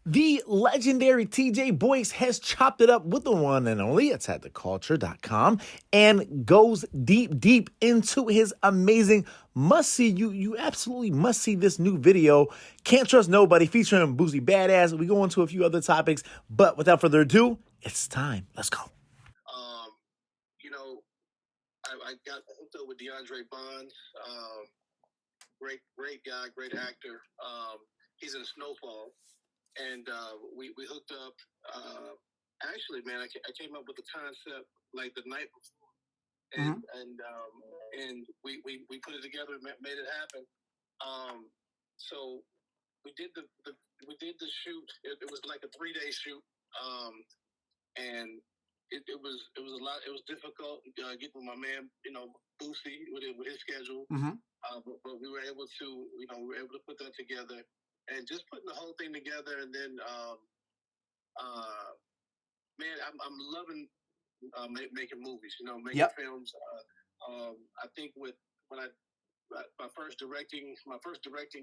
The legendary TJ Boyce has chopped it up with the one and only, it's at theculture.com, and goes deep into his amazing must-see. You absolutely must see this new video, Can't Trust Nobody, featuring Boosie Badazz. We go into a few other topics, but without further ado, it's time. Let's go. You know, I got hooked up with DeAndre Bond. Great guy, great actor. He's in Snowfall. And we hooked up. Actually, man, I came up with the concept like the night before, and we put it together, and made it happen. So we did the shoot. It was like a 3-day shoot, and it was a lot. It was difficult getting with my man, Boosie with his schedule. But we were able to put that together. And just putting the whole thing together, and then, man, I'm loving making movies. Making films. I think my first directing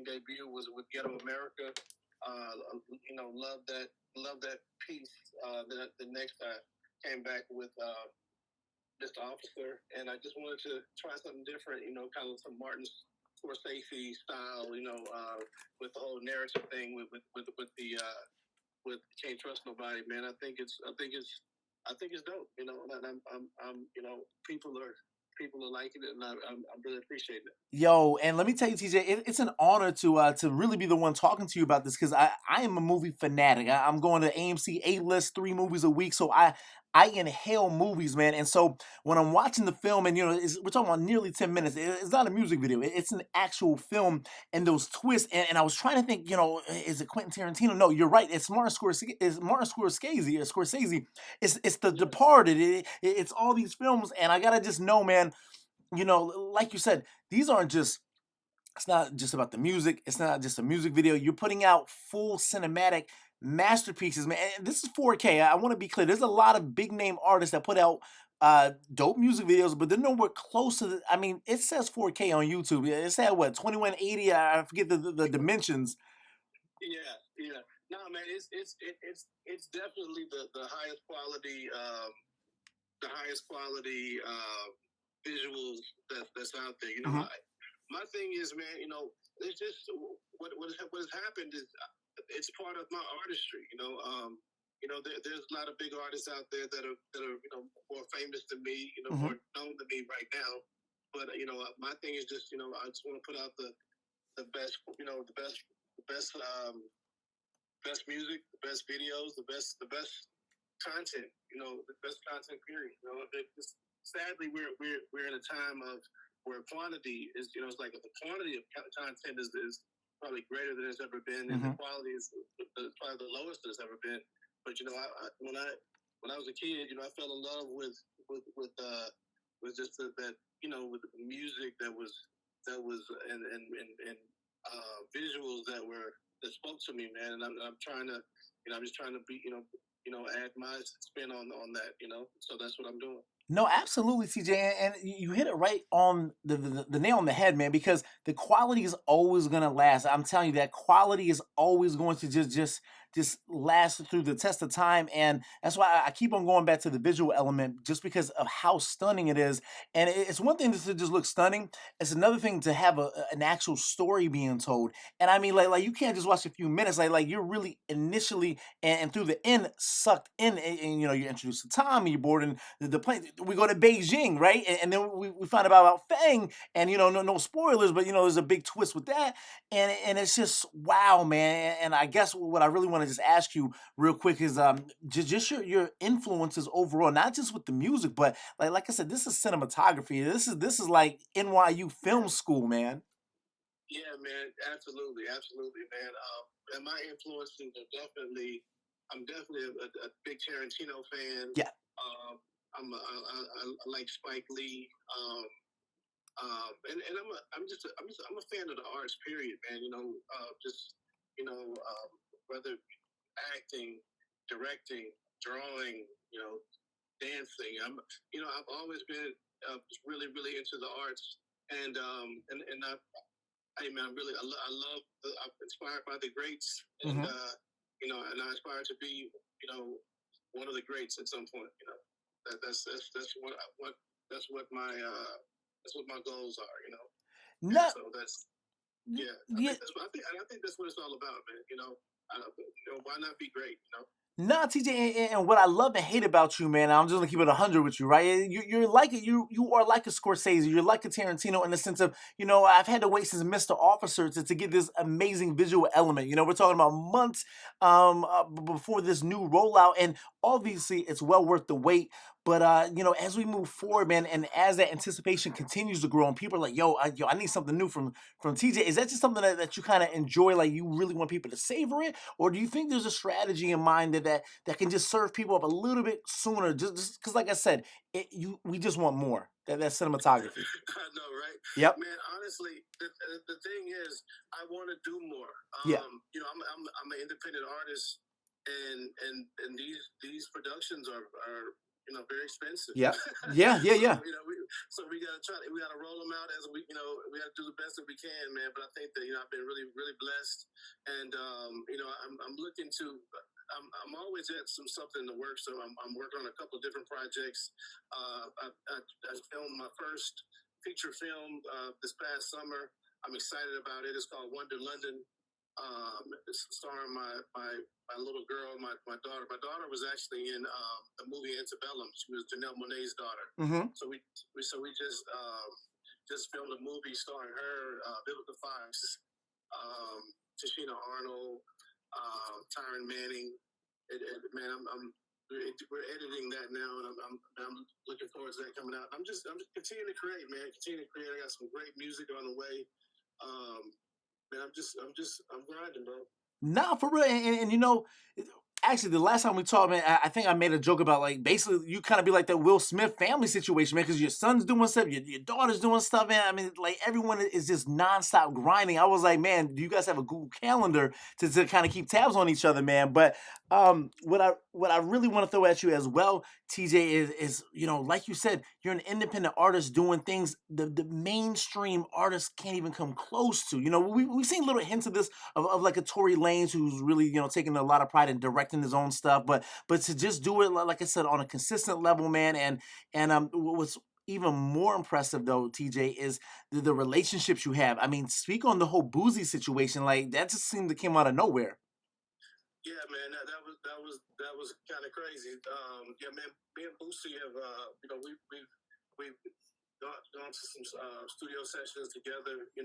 debut was with Ghetto America. Love that piece. The next I came back with Mr. Officer, and I just wanted to try something different. Kind of some Martin Scorsese style, with the whole narrative thing with Can't Trust Nobody, man. I think it's dope, and I'm people are liking it, and I'm really appreciating it. Yo, and let me tell you, TJ, it's an honor to really be the one talking to you about this, because I am a movie fanatic. I'm going to AMC A-list 3 movies a week, so I inhale movies, man. And so when I'm watching the film, and we're talking about nearly 10 minutes, it's not a music video, it's an actual film, and those twists. And I was trying to think, is it Quentin Tarantino? No, you're right. It's Martin Scorsese. Scorsese. It's The Departed. It's all these films, and I gotta just know, man. Like you said, it's not just about the music. It's not just a music video. You're putting out full cinematic masterpieces, man. And this is 4K. I want to be clear. There's a lot of big name artists that put out dope music videos, but they're nowhere close to I mean, it says 4K on YouTube. It's at what, 2180? I forget the dimensions. Yeah. No, man, it's definitely the highest quality visuals that's out there. My thing is, man, it's just what has happened is it's part of my artistry. There's a lot of big artists out there that are more famous than me, more known than me right now. But my thing is just I just want to put out the best, the best music, the best videos, the best content, the best content period. Sadly, we're in a time of where quantity is, it's like the quantity of content is probably greater than it's ever been, and the quality is probably the lowest it's ever been. But when I was a kid, I fell in love with just that with the music that was and visuals that spoke to me, man. And I'm trying to, I'm just trying to be, add my spin on that, So that's what I'm doing. No, absolutely, CJ, and you hit it right on the nail on the head, man. Because the quality is always gonna last. I'm telling you, that quality is always going to just last through the test of time, and that's why I keep on going back to the visual element, just because of how stunning it is. And it's one thing to just look stunning; it's another thing to have an actual story being told. And I mean, like you can't just watch a few minutes. Like you're really initially and through the end sucked in, and you're introduced to Tom, and you're boarding the plane. We go to Beijing, right? And then we find about Fang, and no spoilers, but there's a big twist with that, and it's just wow, man. And I guess what I really want to just ask you real quick is just your influences overall, not just with the music, but like I said, this is cinematography. This is like NYU film school, man. Yeah, man, absolutely, man. And my influences are definitely. I'm definitely a big Tarantino fan. Yeah. I like Spike Lee. And I'm a fan of the arts. Period, man. Whether acting, directing, drawing, dancing. I've always been really into the arts, and I love. I'm inspired by the greats, and aspire to be, one of the greats at some point. That's what my goals are. And Not, so that's yeah. yeah, I think that's what it's all about, man. Why not be great? Nah, TJ, and what I love and hate about you, man, I'm just gonna keep it 100 with you, right? You're like you are like a Scorsese, you're like a Tarantino in the sense of, I've had to wait since Mr. Officer to get this amazing visual element. We're talking about months before this new rollout, and obviously it's well worth the wait. But as we move forward, man, and as that anticipation continues to grow, and people are like, I need something new from TJ. Is that just something that you kind of enjoy? Like you really want people to savor it, or do you think there's a strategy in mind that can just serve people up a little bit sooner? Just because, like I said, we just want more. That cinematography. I know, right? Yep. Man, honestly, the thing is, I want to do more. Yeah. I'm an independent artist, and these productions are very expensive. Yeah. Yeah. Yeah. Yeah. So we gotta roll them out as we gotta do the best that we can, man. But I think that I've been really really blessed, and I'm looking to. I'm always at something in the works, so I'm working on a couple of different projects. I filmed my first feature film this past summer. I'm excited about it. It's called Wonder London. It's starring my little girl, my daughter. My daughter was actually in the movie Antebellum. She was Janelle Monáe's daughter. Mm-hmm. So we just filmed a movie starring her, Vivica Fox, Tashina Arnold, Tyron Manning. Man, we're editing that now, and I'm looking forward to that coming out. I'm just continuing to create, man. Continue to create. I got some great music on the way. Man, I'm grinding, bro. Nah, for real. And actually, the last time we talked, man, I think I made a joke about like basically you kind of be like that Will Smith family situation, man, because your son's doing stuff, your daughter's doing stuff, man. I mean, like everyone is just nonstop grinding. I was like, man, do you guys have a Google Calendar to kind of keep tabs on each other, man? But what I really want to throw at you as well, TJ, is like you said, you're an independent artist doing things the mainstream artists can't even come close to. We've seen little hints of this of like a Tory Lanez who's really taking a lot of pride in directing his own stuff, but to just do it like I said on a consistent level, man, and what's even more impressive though, TJ, is the relationships you have. I mean, speak on the whole Boosie situation. Like that just seemed to come out of nowhere. Yeah, man, that was kind of crazy. Yeah, man, me and Boosie have we've gone to some studio sessions together. We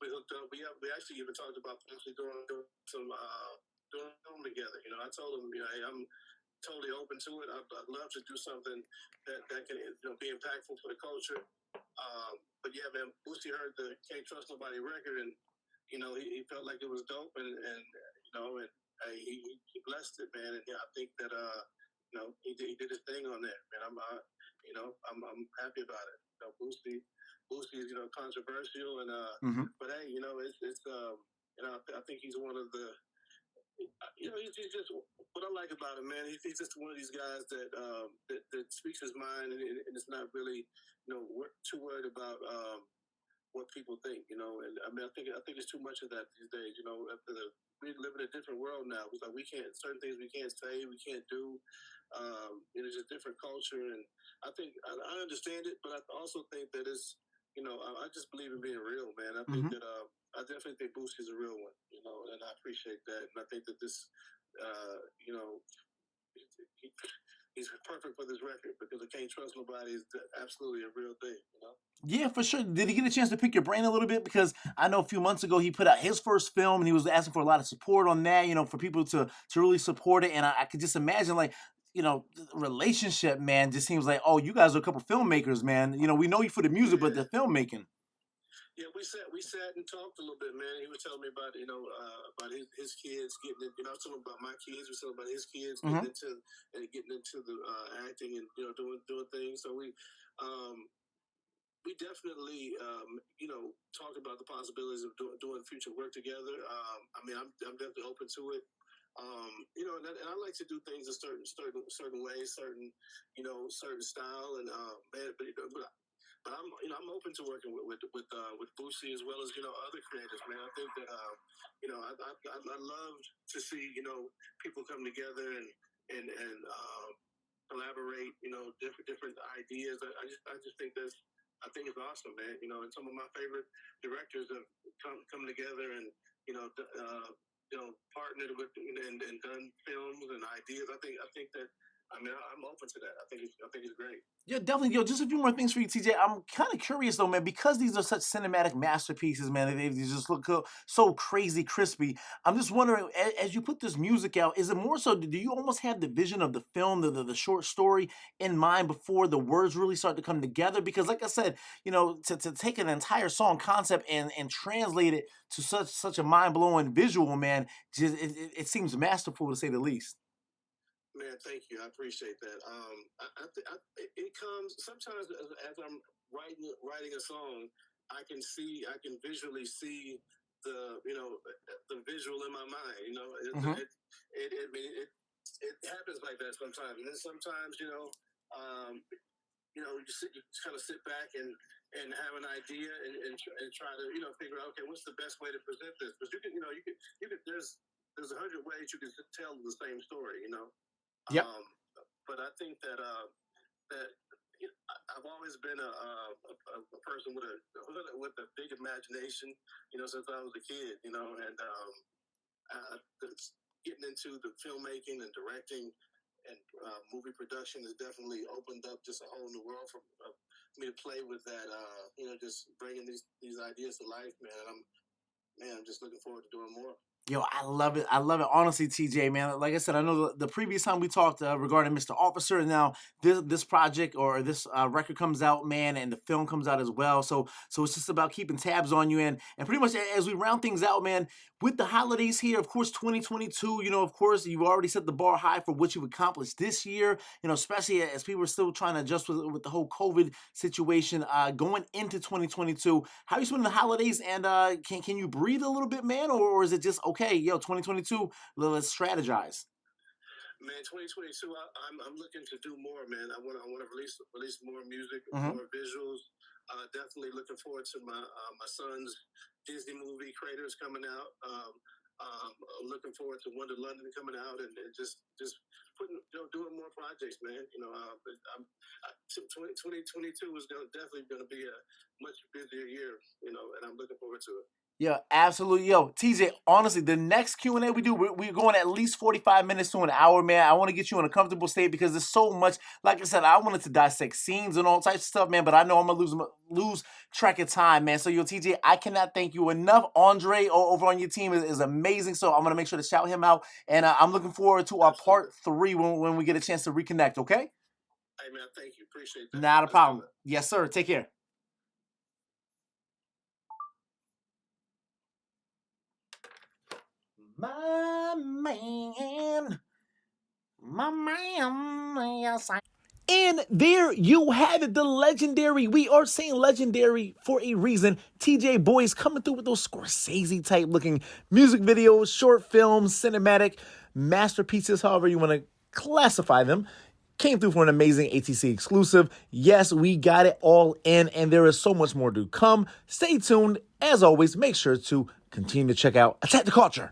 hooked up. We actually even talked about potentially doing some doing film together. I told him, hey, I'm totally open to it. I'd love to do something that can be impactful for the culture. But yeah, man, Boosie heard the "Can't Trust Nobody" record, and he felt like it was dope, and he blessed it, man. And yeah, I think that he did his thing on that, man. I'm happy about it. Boosie is controversial, and but hey, it's I think he's one of the he's just what I like about him, man. He's just one of these guys that speaks his mind, and it's not really too worried about what people think, and I mean I think it's too much of that these days. We live in a different world now. It's like we can't certain things we can't say, we can't do. It's a different culture, and I think I understand it, but I also think that it's I just believe in being real, man. I think that I definitely think Boosie's a real one, and I appreciate that, and I think that this, he's perfect for this record because I Can't Trust Nobody is absolutely a real thing, Yeah, for sure. Did he get a chance to pick your brain a little bit? Because I know a few months ago he put out his first film and he was asking for a lot of support on that, for people to really support it. And I could just imagine like, the relationship, man, just seems like, oh, you guys are a couple filmmakers, man. We know you for the music, but the filmmaking. Yeah, we sat and talked a little bit, man. He was telling me about about his kids getting in, I was telling him about my kids. We was telling about his kids getting into the acting and doing things. So we definitely talked about the possibilities of doing future work together. I mean, I'm definitely open to it. And I like to do things a certain way, certain style, and man, but But I'm open to working with Boosie as well as other creators, man. I think that I love to see people come together and collaborate, different ideas. I just think I think it's awesome, man. And some of my favorite directors have come together and partnered with and done films and ideas. I think that. I'm open to that. I think it's great. Yeah, definitely. Yo, just a few more things for you, TJ. I'm kind of curious though, man, because these are such cinematic masterpieces, man. They just look so crazy crispy. I'm just wondering, as you put this music out, is it more so? Do you almost have the vision of the film, the short story in mind before the words really start to come together? Because, like I said, to take an entire song concept and translate it to such a mind blowing visual, man, just it seems masterful to say the least. Man, thank you. I appreciate that. It comes sometimes as I'm writing a song, I can visually see the the visual in my mind. It happens like that sometimes, and then sometimes you kind of sit back and have an idea and try to figure out, okay, what's the best way to present this? Because you could there's 100 ways you can tell the same story. Yep. But I think that I've always been a person with a big imagination, since I was a kid, and getting into the filmmaking and directing and movie production has definitely opened up just a whole new world for me to play with that. Just bringing these ideas to life, man. I'm just looking forward to doing more. Yo, I love it. I love it. Honestly, TJ, man. Like I said, I know the previous time we talked regarding Mr. Officer, and now this project or this record comes out, man, and the film comes out as well. So it's just about keeping tabs on you, and pretty much as we round things out, man. With the holidays here, of course, 2022. Of course, you've already set the bar high for what you've accomplished this year. Especially as people are still trying to adjust with the whole COVID situation going into 2022. How are you spending the holidays, and can you breathe a little bit, man, or is it just okay? Yo, 2022, let's strategize. Man, 2022, I'm looking to do more, man. I want to release more music, more visuals. Definitely looking forward to my son's Disney movie Creators coming out. Looking forward to Wonder London coming out, and just doing more projects, man. 2022 is definitely going to be a much busier year, and I'm looking forward to it. Yeah, absolutely. Yo, TJ, honestly, the next Q&A we do, we're going at least 45 minutes to an hour, man. I want to get you in a comfortable state because there's so much. Like I said, I wanted to dissect scenes and all types of stuff, man, but I know I'm going to lose track of time, man. So, yo, TJ, I cannot thank you enough. Andre over on your team is amazing, so I'm going to make sure to shout him out, and I'm looking forward to our part 3 when we get a chance to reconnect, okay? Hey, man, thank you. Appreciate that. Not a problem. Yes, sir. Take care. My man, yes, and there you have it, the legendary. We are saying legendary for a reason. TJ Boyce coming through with those Scorsese type looking music videos, short films, cinematic masterpieces, however you want to classify them. Came through for an amazing ATC exclusive. Yes, we got it all in, and there is so much more to come. Stay tuned. As always, make sure to continue to check out attacktheculture.com.